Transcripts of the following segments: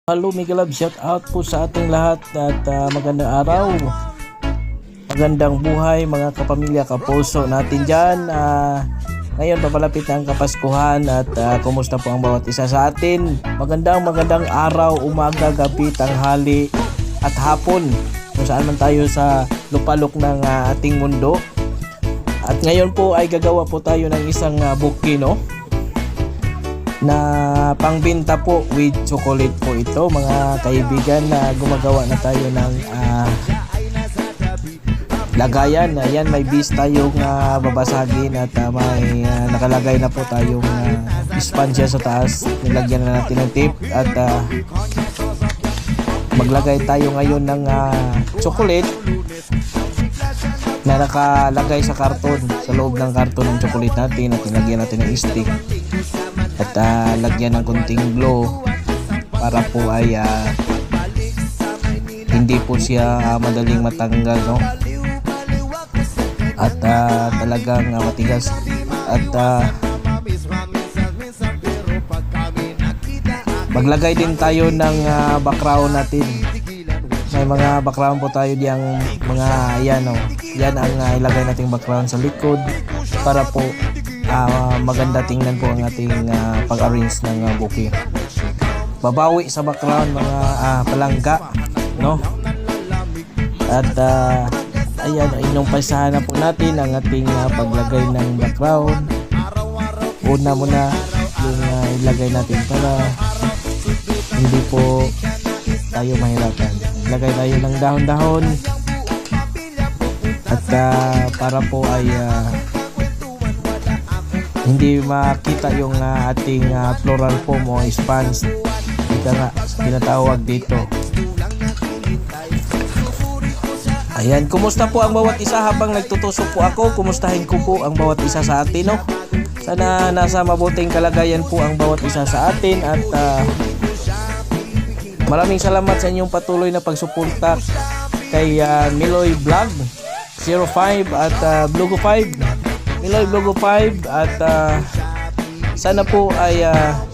Hello Miguel Love, shout out po sa ating lahat at magandang araw, magandang buhay mga kapamilya, kapuso natin dyan. Ngayon papalapit na ang Kapaskuhan at kumusta po ang bawat isa sa atin. Magandang araw, umaga, gabi, tanghali at hapon kung saan man tayo sa lupalok ng ating mundo. At ngayon po ay gagawa po tayo ng isang bouquet, no? Na pangbenta po with chocolate po ito mga kaibigan. Na gumagawa na tayo ng lagayan. Ayan, may bis tayong babasagin at may nakalagay na po tayong sponge sa taas. Nilagyan na natin ng tape at maglagay tayo ngayon ng chocolate na nakalagay sa karton, sa loob ng karton ng chocolate natin, at nilagyan natin ng stick at lagyan ng konting glue para po ay hindi po siya madaling matanggal, no? At talagang matigas at maglagay din tayo ng background natin. May mga background po tayo diyang mga yan, no? Yan ang ilagay nating background sa likod para po maganda tingnan po ang ating pag-arrange ng bouquet. Babawi sa background mga palangga, no? At ayan, inumpasahan na po natin ang ating paglagay ng background. Una muna yung ilagay natin para hindi po tayo mahirapan. Ilagay tayo ng dahon-dahon at para po ay hindi makita yung ating floral foam o sponge, ika nga tinatawag dito. Ayan, kumusta po ang bawat isa habang nagtutusok po ako? Kumustahin ko po ang bawat isa sa atin, no? Sana nasa mabuting kalagayan po ang bawat isa sa atin at maraming salamat sa inyong patuloy na pagsuporta kay Miloy Vlog 05 at Vlogo 5. Miloy Vlogo 5 at sana po ay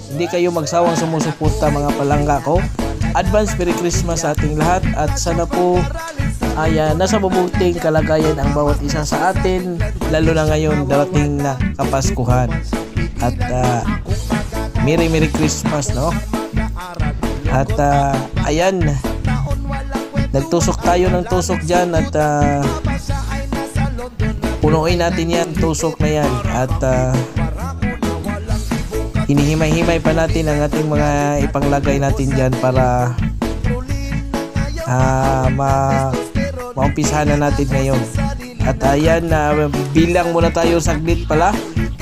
hindi kayo magsawang sumusuporta mga palangga ko. Advance Merry Christmas sa ating lahat at sana po ay nasa mabuting kalagayan ang bawat isa sa atin, lalo na ngayon darating na Kapaskuhan. At Merry Christmas, no? At ayan, nagtusok tayo ng tusok dyan at punuin natin yan, tusok na yan, at hinihimay-himay pa natin ang ating mga ipanglagay natin dyan para maumpisahan na natin ngayon. At ayan, bilang muna tayo saglit pala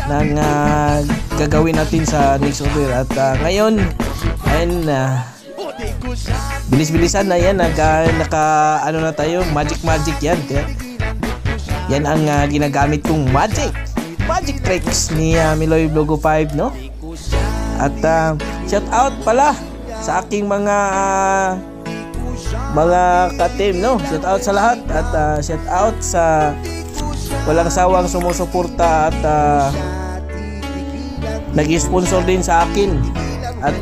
ng gagawin natin sa next order. At ngayon, ayan, bilis-bilisan na yan, ano na tayo, magic yan. Yan ang ginagamit kong magic tricks ni Miloy Vlogo 5, no? At shout out pala sa aking mga ka-team, no? Shout out sa lahat at shout out sa walang sawang sumusuporta at nag-sponsor din sa akin. At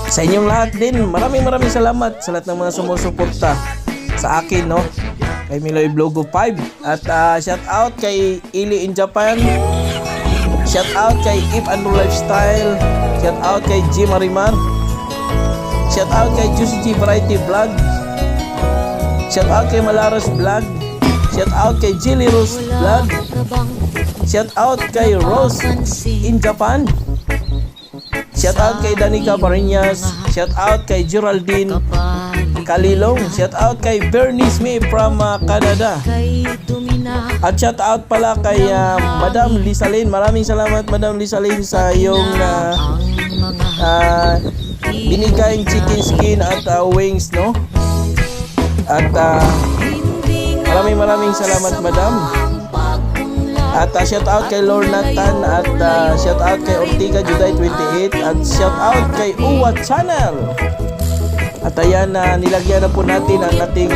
sa inyong lahat din, maraming salamat sa lahat ng mga sumusuporta sa akin, no? Kay Miloy Vlogo 5 at shout out kay Ili in Japan, shout out kay If Andrew Lifestyle, shout out kay G Marimar, shout out kay Juicy G Variety Vlog, shout out kay Malaros Vlog, shout out kay Jilly Rose Vlog, shout out kay Rose in Japan, shout out kay Danica Barinas, shout out kay Geraldine Kalilong, shout out kay Bernice May from Canada. At shout out pala kay Madam Lisalin. Maraming salamat Madam Lisalin sa iyong binigayang chicken skin at wings, no? At maraming salamat Madam. At shout out kay Lornatan at shout out kay Ortiga Juday 28 at shout out kay Uwa Channel. At ayan, nilagyan na po natin ang ating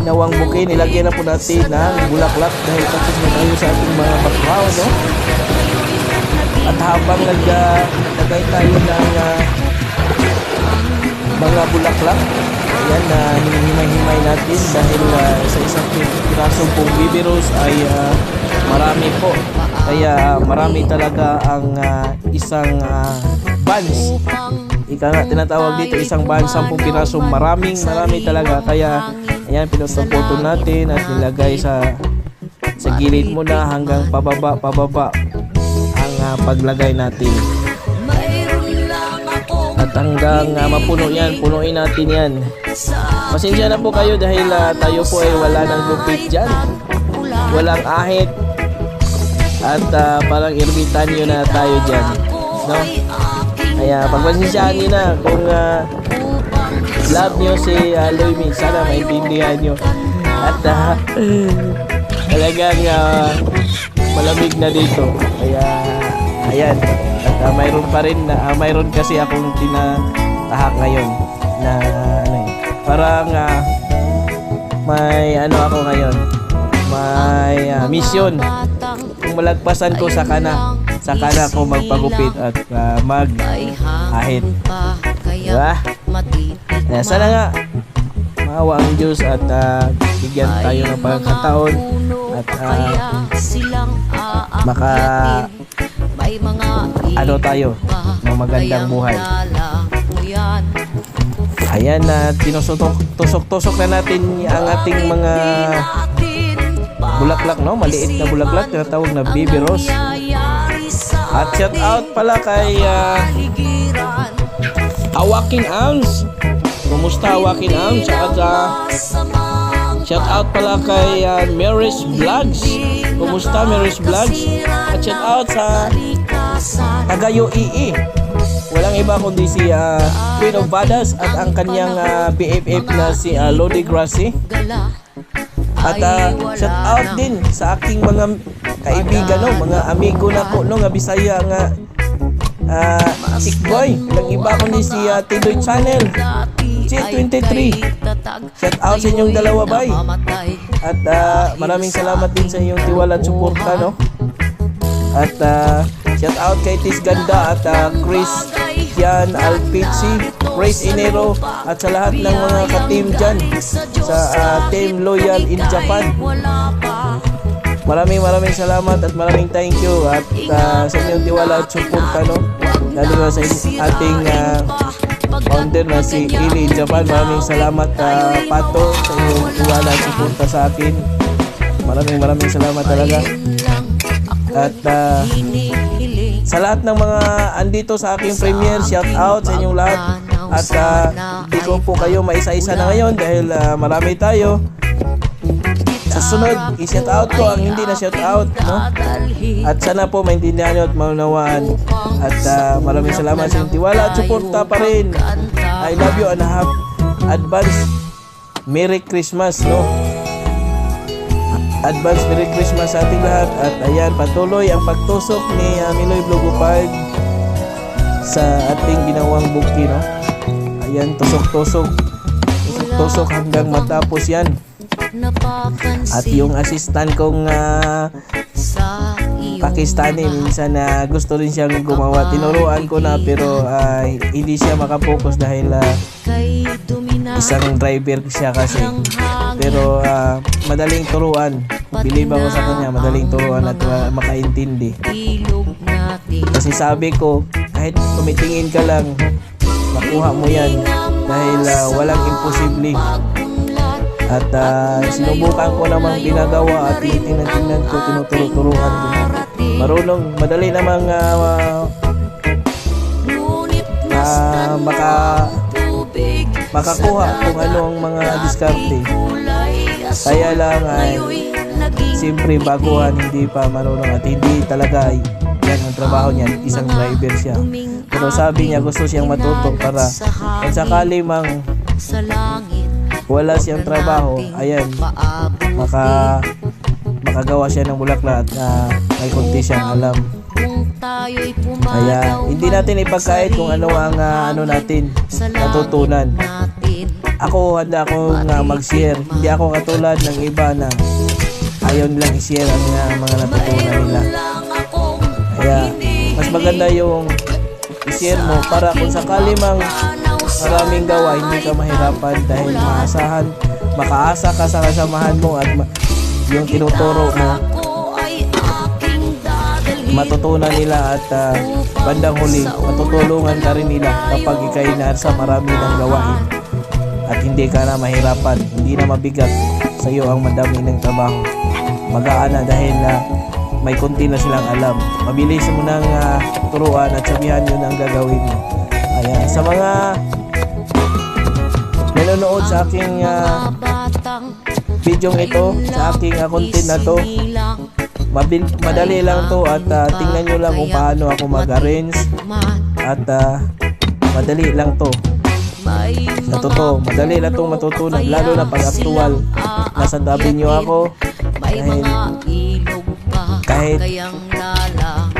ginawang bouquet. Nilagyan na po natin ng bulaklak dahil tapos na tayo sa ating mga background, no? At habang maglagay tayo ng mga bulaklak. Ayan na hinihimay-himay natin dahil sa isang pirasong pong bibiros ay marami po. Kaya marami talaga ang isang buns. Ika nga tinatawag dito isang buns, 10 piraso, marami talaga. Kaya ayan, pinutol-putol natin at nilagay sa gilid muna hanggang pababa ang paglagay natin. At hanggang mapuno yan, punuin natin yan. Pasensya na po kayo dahil tayo po ay wala ng gupit dyan, walang ahit, at parang ermitanyo na tayo dyan, no? Kaya pagpasensyahan nyo na kung love nyo si Loimi, sana maintindihan nyo. At talagang malamig na dito. Kaya ayan, at mayroon pa rin mayroon kasi akong tinatahak ngayon na parang may ako ngayon, may mission. Kung malagpasan ko sa kana ko magpagupit at mag-ahit, diba? Sana nga maawa ang Diyos at bigyan tayo ng pagkakataon at tayo ng magandang buhay. Ayan, tusok-tusok na natin ang ating mga bulaklak, no? Maliit na bulaklak, tinatawag na baby rose. At shout out pala kay Hawakin Arms. Kumusta Hawakin Arms? At shout out pala kay Mary's Vlogs. Kumusta Mary's Vlogs? At shout out sa Tagayo EE. Walang iba kundi si Queen of Badas at ang kanyang BFF na si Lodi Gracie. At shout out din sa aking mga kaibigan, no, mga amigo na ko, no, nga Bisaya nga Sikboy. Walang iba kundi si Tidoy Channel J23. Shout out sa inyong dalawa, bay. At maraming salamat din sa inyong tiwala at suporta, no. At shout out kay Tis Ganda at Chris Jan Alpici, Grace Enero, at sa lahat ng mga ka-team dyan sa Team Loyal in Japan. Maraming salamat at maraming thank you at sa inyong tiwala at suporta, no, lalo na sa ating founder na si Ili in Japan. Maraming salamat Pato sa inyong tiwala at suporta sa akin. Maraming salamat talaga. At sa lahat ng mga andito sa aking premiere, shout out sa inyong lahat. At hindi ko po kayo maisa-isa na ngayon dahil marami tayo. Sa sunod, i-shout out ko ang hindi na shout out, no? At sana po maintindihan nyo at maunawaan. At maraming salamat sa inyong tiwala at suporta pa rin. I love you and have advance Merry Christmas, no? Advance Merry Christmas sa ating lahat. At ayan, patuloy ang pagtusok ni Miloy Vlogo 5 sa ating ginawang bukti, no? Ayan, tusok hanggang matapos yan. At yung assistant kong Pakistani, minsan gusto rin siyang gumawa. Tinuruan ko na pero hindi siya makapokus dahil isang driver siya kasi. Pero madaling turuan. Believe ako sa kanya, madaling turuan at makaintindi. Kasi sabi ko, kahit tumitingin ka lang, makuha mo yan dahil walang imposible. At sinubukan ko namang ginagawa at tinitingnan ko, tinuturo-turuan ko. Madali namang makakuha kung ano ang mga diskarte. Kaya lang siyempre baguhan, hindi pa marunong at hindi talaga yan ang trabaho niya, isang driver siya. Pero sabi niya gusto siyang matuto para kung sakali mang wala siyang trabaho, ayan, makagawa siya ng bulaklak at may kunti siyang alam. Kaya hindi natin ipagkait kung ano ang natin natutunan. Ako handa akong mag-share. Hindi ako katulad ng iba na ayaw nilang i-share ang mga natutunan nila. Kaya mas maganda yung i-share mo para kung sakali mang maraming gawa, hindi ka mahirapan dahil makaasa ka sa kasamahan mo at yung tinuturo mo matutunan nila at bandang huli matutulungan ka rin nila kapag ikay nasa marami ng gawain at hindi ka na mahirapan, hindi na mabigat sa iyo ang madami ng trabaho. Magaan na dahil may konti na silang alam. Mabilis mo nang turuan at sabihan yun ang gagawin mo. Ayan, sa mga nanonood sa aking video ito, sa aking content na to, madali lang to at tingnan nyo lang kung paano ako mag-arrange at madali lang to. Sa totoo, madali lang itong matutunan, lalo na pag aktual. Nasa tabi nyo ako kahit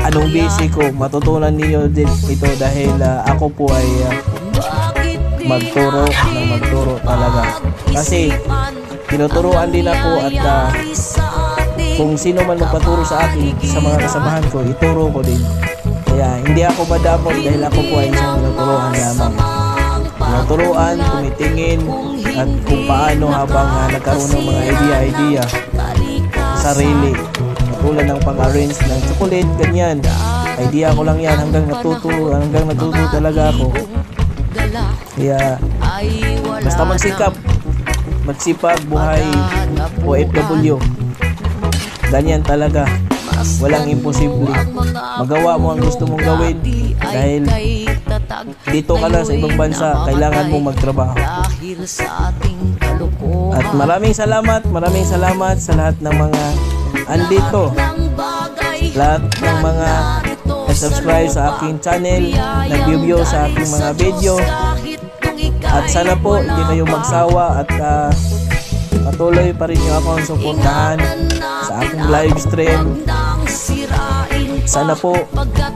anong busy ko, matutunan niyo din ito dahil ako po ay magturo talaga. Kasi tinuturuan din ako at kung sino man magpaturo sa akin, sa mga kasamahan ko, ituro ko din. Kaya hindi ako madamot dahil ako po ay isang tinuturuan lamang. Tinuturuan, tumitingin at kung paano habang nagkaroon ng mga idea sarili. Tulad ng pang-arrange ng chocolate, ganyan. Idea ko lang yan hanggang natuto talaga ako. Kaya basta magsipag buhay OFW. Ganyan talaga. Walang imposible. Magawa mo ang gusto mong gawin dahil dito ka lang sa ibang bansa, kailangan mong magtrabaho. At maraming salamat sa lahat ng mga andito, lahat ng mga subscribe sa aking channel, nag-view sa aking mga video, at sana po hindi kayo magsawa at patuloy pa rin yung akong suportahan sa aking live stream. Sana po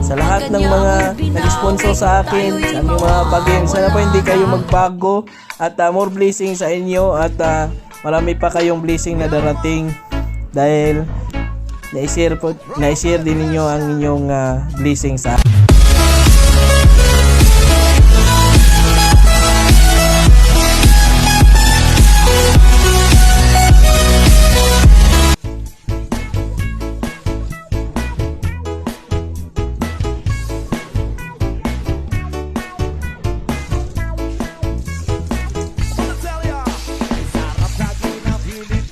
sa lahat ng mga nag-sponsor sa akin, sa aming mga pag-game, sana po hindi kayo magbago at more blessing sa inyo at marami pa kayong blessing na darating dahil na-share din ninyo ang inyong blessing sa akin.